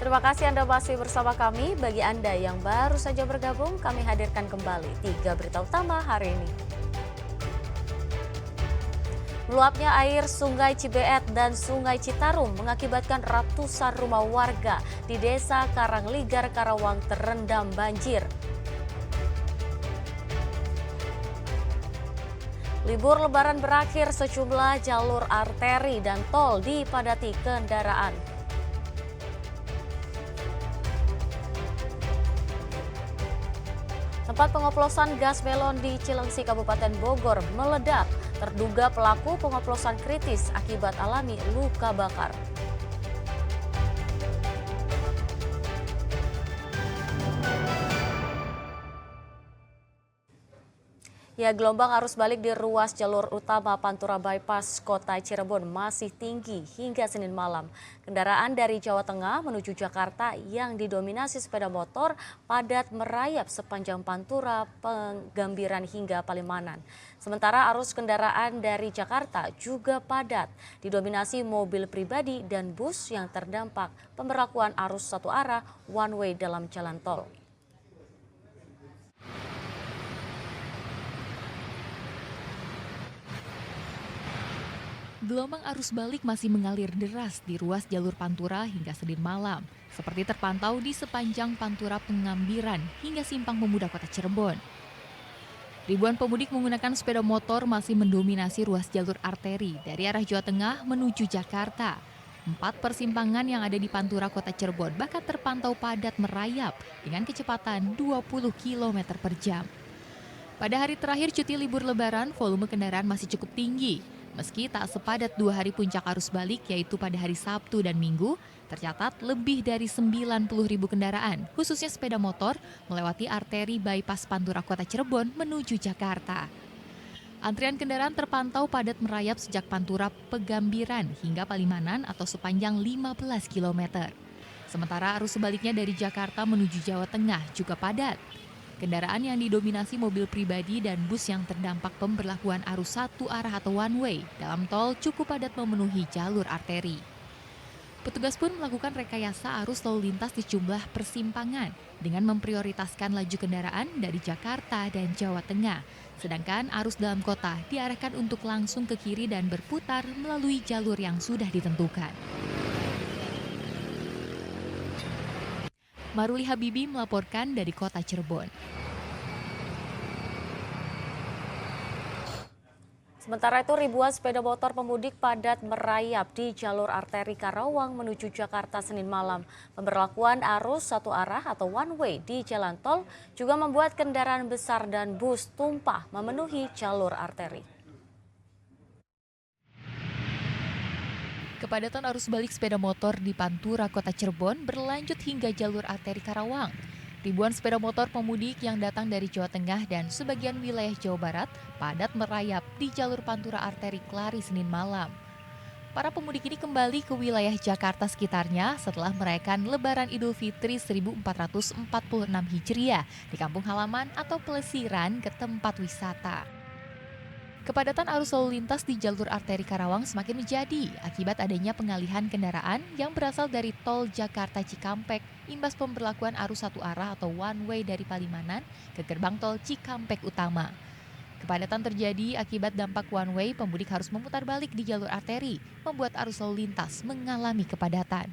Terima kasih Anda masih bersama kami. Bagi Anda yang baru saja bergabung, kami hadirkan kembali 3 berita utama hari ini. Meluapnya air Sungai Cibeet dan Sungai Citarum mengakibatkan ratusan rumah warga di Desa Karangligar, Karawang terendam banjir. Libur Lebaran berakhir, sejumlah jalur arteri dan tol dipadati kendaraan. Tempat pengoplosan gas melon di Cilengsi, Kabupaten Bogor meledak. Terduga pelaku pengoplosan kritis akibat alami luka bakar. Ya, gelombang arus balik di ruas jalur utama Pantura Bypass Kota Cirebon masih tinggi hingga Senin malam. Kendaraan dari Jawa Tengah menuju Jakarta yang didominasi sepeda motor padat merayap sepanjang Pantura, Pegambiran hingga Palimanan. Sementara arus kendaraan dari Jakarta juga padat, didominasi mobil pribadi dan bus yang terdampak pemberlakuan arus satu arah one way dalam jalan tol. Gelombang arus balik masih mengalir deras di ruas jalur Pantura hingga Senin malam, seperti terpantau di sepanjang Pantura Pengambiran hingga Simpang Pemuda Kota Cirebon. Ribuan pemudik menggunakan sepeda motor masih mendominasi ruas jalur arteri dari arah Jawa Tengah menuju Jakarta. 4 persimpangan yang ada di Pantura Kota Cirebon bahkan terpantau padat merayap dengan kecepatan 20 km per jam. Pada hari terakhir cuti libur Lebaran, volume kendaraan masih cukup tinggi. Meski tak sepadat 2 hari puncak arus balik, yaitu pada hari Sabtu dan Minggu, tercatat lebih dari 90.000 kendaraan, khususnya sepeda motor, melewati arteri bypass Pantura Kota Cirebon menuju Jakarta. Antrian kendaraan terpantau padat merayap sejak Pantura Pegambiran hingga Palimanan atau sepanjang 15 km. Sementara arus sebaliknya dari Jakarta menuju Jawa Tengah juga padat. Kendaraan yang didominasi mobil pribadi dan bus yang terdampak pemberlakuan arus satu arah atau one way dalam tol cukup padat memenuhi jalur arteri. Petugas pun melakukan rekayasa arus lalu lintas di sejumlah persimpangan dengan memprioritaskan laju kendaraan dari Jakarta dan Jawa Tengah. Sedangkan arus dalam kota diarahkan untuk langsung ke kiri dan berputar melalui jalur yang sudah ditentukan. Maruli Habibi melaporkan dari Kota Cirebon. Sementara itu, ribuan sepeda motor pemudik padat merayap di jalur arteri Karawang menuju Jakarta Senin malam. Pemberlakuan arus satu arah atau one way di jalan tol juga membuat kendaraan besar dan bus tumpah memenuhi jalur arteri. Kepadatan arus balik sepeda motor di Pantura Kota Cirebon berlanjut hingga jalur arteri Karawang. Ribuan sepeda motor pemudik yang datang dari Jawa Tengah dan sebagian wilayah Jawa Barat padat merayap di jalur Pantura arteri Kelari Senin malam. Para pemudik ini kembali ke wilayah Jakarta sekitarnya setelah merayakan Lebaran Idul Fitri 1446 Hijriah di kampung halaman atau pelesiran ke tempat wisata. Kepadatan arus lalu lintas di jalur arteri Karawang semakin menjadi akibat adanya pengalihan kendaraan yang berasal dari tol Jakarta Cikampek imbas pemberlakuan arus satu arah atau one way dari Palimanan ke gerbang tol Cikampek Utama. Kepadatan terjadi akibat dampak one way, pemudik harus memutar balik di jalur arteri, membuat arus lalu lintas mengalami kepadatan.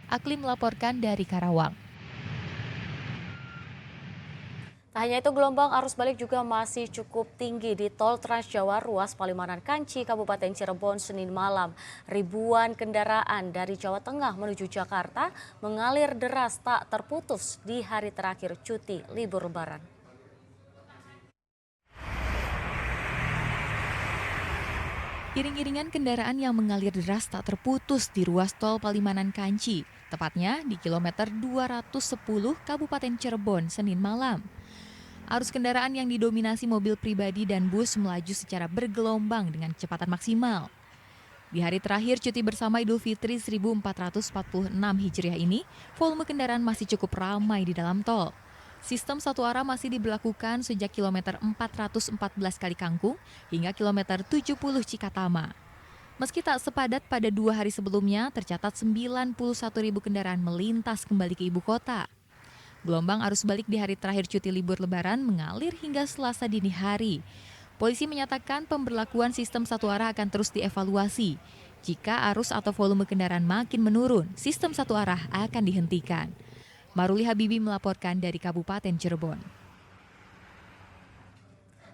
Aklim melaporkan dari Karawang. Tak hanya itu, gelombang arus balik juga masih cukup tinggi di tol Trans Jawa ruas Palimanan Kanci, Kabupaten Cirebon Senin malam. Ribuan kendaraan dari Jawa Tengah menuju Jakarta mengalir deras tak terputus di hari terakhir cuti libur Lebaran. Iring-iringan kendaraan yang mengalir deras tak terputus di ruas tol Palimanan Kanci, tepatnya di kilometer 210 Kabupaten Cirebon Senin malam. Arus kendaraan yang didominasi mobil pribadi dan bus melaju secara bergelombang dengan kecepatan maksimal. Di hari terakhir cuti bersama Idul Fitri 1446 Hijriah ini, volume kendaraan masih cukup ramai di dalam tol. Sistem satu arah masih diberlakukan sejak kilometer 414 Kali Kangkung hingga kilometer 70 Cikatama. Meski tak sepadat pada 2 hari sebelumnya, tercatat 91.000 kendaraan melintas kembali ke ibu kota. Gelombang arus balik di hari terakhir cuti libur Lebaran mengalir hingga Selasa dini hari. Polisi menyatakan pemberlakuan sistem satu arah akan terus dievaluasi. Jika arus atau volume kendaraan makin menurun, sistem satu arah akan dihentikan. Maruli Habibi melaporkan dari Kabupaten Cirebon.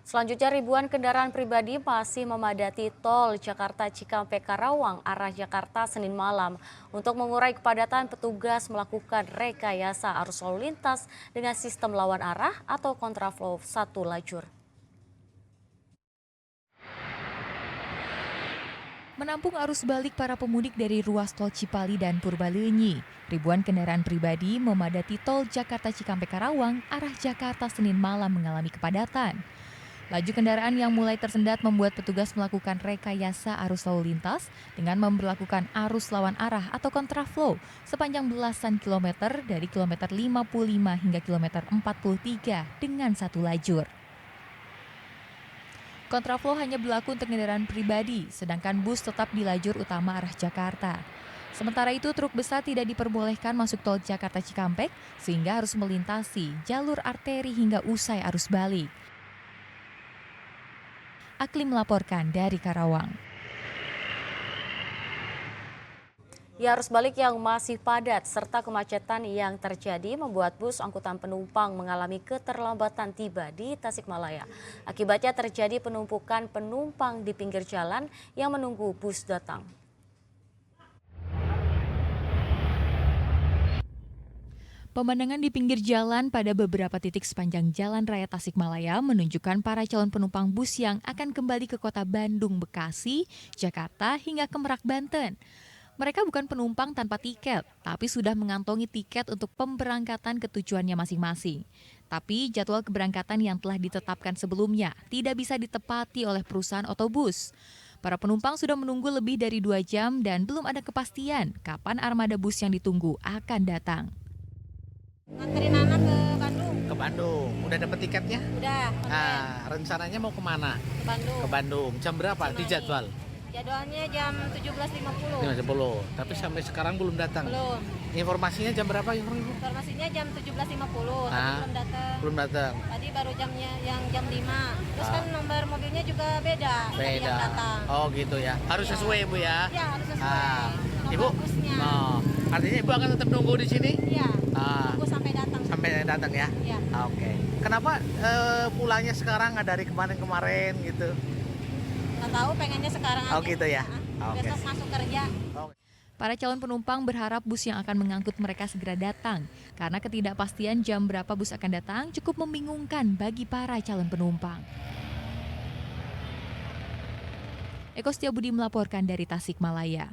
Selanjutnya ribuan kendaraan pribadi masih memadati tol Jakarta Cikampek Karawang arah Jakarta Senin malam. Untuk mengurai kepadatan, petugas melakukan rekayasa arus lalu lintas dengan sistem lawan arah atau kontraflow satu lajur. Menampung arus balik para pemudik dari ruas tol Cipali dan Purbalenyi, ribuan kendaraan pribadi memadati tol Jakarta Cikampek Karawang arah Jakarta Senin malam mengalami kepadatan. Laju kendaraan yang mulai tersendat membuat petugas melakukan rekayasa arus lalu lintas dengan memberlakukan arus lawan arah atau kontraflow sepanjang belasan kilometer dari kilometer 55 hingga kilometer 43 dengan satu lajur. Kontraflow hanya berlaku untuk kendaraan pribadi, sedangkan bus tetap di lajur utama arah Jakarta. Sementara itu, truk besar tidak diperbolehkan masuk tol Jakarta Cikampek sehingga harus melintasi jalur arteri hingga usai arus balik. Aklim melaporkan dari Karawang. Ya, arus balik yang masih padat serta kemacetan yang terjadi membuat bus angkutan penumpang mengalami keterlambatan tiba di Tasikmalaya. Akibatnya terjadi penumpukan penumpang di pinggir jalan yang menunggu bus datang. Pemandangan di pinggir jalan pada beberapa titik sepanjang Jalan Raya Tasikmalaya menunjukkan para calon penumpang bus yang akan kembali ke kota Bandung, Bekasi, Jakarta hingga ke Merak, Banten. Mereka bukan penumpang tanpa tiket, tapi sudah mengantongi tiket untuk pemberangkatan ke tujuannya masing-masing. Tapi jadwal keberangkatan yang telah ditetapkan sebelumnya tidak bisa ditepati oleh perusahaan otobus. Para penumpang sudah menunggu lebih dari 2 jam dan belum ada kepastian kapan armada bus yang ditunggu akan datang. Nganterin anak ke Bandung. Ke Bandung. Udah dapet tiketnya? Udah. Nah, rencananya mau kemana? Ke Bandung. Ke Bandung. Jam berapa di jadwal? Jadwalnya jam 17.50. 5.10. Tapi sampai sekarang belum datang. Belum. Informasinya jam berapa, Ibu? Informasinya jam 17.50, tapi Ah. belum datang. Belum datang. Tadi baru jamnya yang jam 5. Terus kan nomor mobilnya juga beda. Tadi yang datang. Oh gitu ya. Harus Iya. sesuai, Bu ya. Iya, harus sesuai. Ah. Nomor Ibu? busnya. Oh. Artinya Ibu akan tetap nunggu di sini? Iya. Ah. Tunggu sampai datang. Sampai datang ya? Iya. Oke. Kenapa pulangnya sekarang nggak dari kemarin-kemarin gitu? Nggak tahu, pengennya sekarang aja. Oh gitu ya. Oke. Besok masuk kerja. Oke. Para calon penumpang berharap bus yang akan mengangkut mereka segera datang, karena ketidakpastian jam berapa bus akan datang cukup membingungkan bagi para calon penumpang. Eko Setiabudi melaporkan dari Tasikmalaya.